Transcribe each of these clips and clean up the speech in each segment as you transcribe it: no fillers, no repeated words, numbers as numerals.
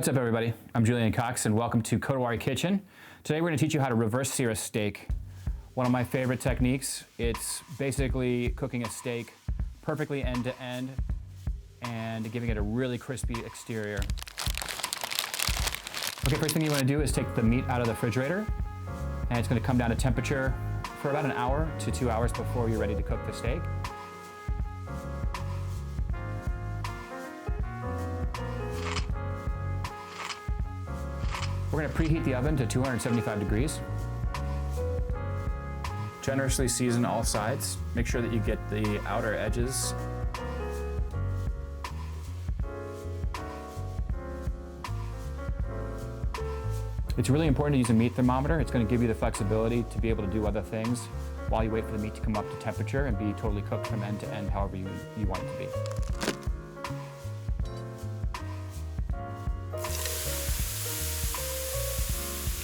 What's up, everybody? I'm Julian Cox and welcome to Kodawari Kitchen. Today we're going to teach you how to reverse sear a steak. One of my favorite techniques. It's basically cooking a steak perfectly end to end and giving it a really crispy exterior. Okay, first thing you want to do is take the meat out of the refrigerator, and it's going to come down to temperature for about an hour to 2 hours before you're ready to cook the steak. We're going to preheat the oven to 275 degrees. Generously season all sides. Make sure that you get the outer edges. It's really important to use a meat thermometer. It's going to give you the flexibility to be able to do other things while you wait for the meat to come up to temperature and be totally cooked from end to end however you want it to be.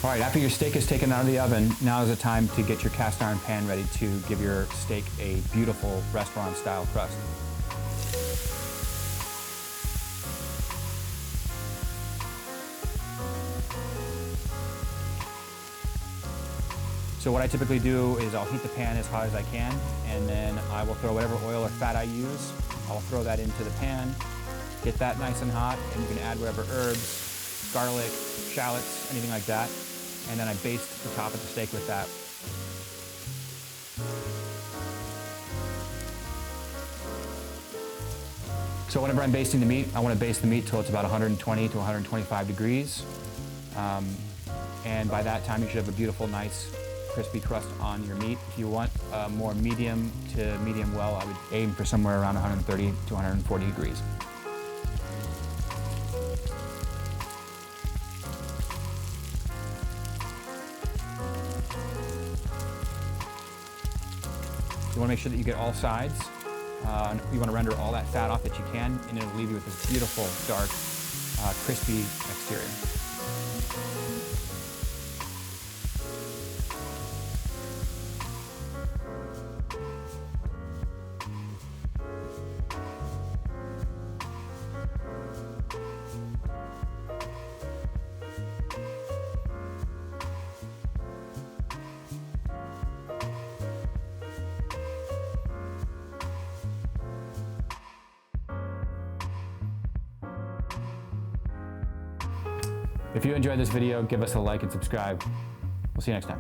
All right, after your steak is taken out of the oven, now is the time to get your cast iron pan ready to give your steak a beautiful restaurant-style crust. So what I typically do is I'll heat the pan as hot as I can, and then I will throw whatever oil or fat I use. I'll throw that into the pan, get that nice and hot, and you can add whatever herbs, garlic, shallots, anything like that. And then I baste the top of the steak with that. So whenever I'm basting the meat, I want to baste the meat till it's about 120 to 125 degrees. And by that time, you should have a beautiful, nice, crispy crust on your meat. If you want more medium to medium well, I would aim for somewhere around 130 to 140 degrees. You want to make sure that you get all sides. You want to render all that fat off that you can, and it'll leave you with this beautiful, dark, crispy exterior. If you enjoyed this video, give us a like and subscribe. We'll see you next time.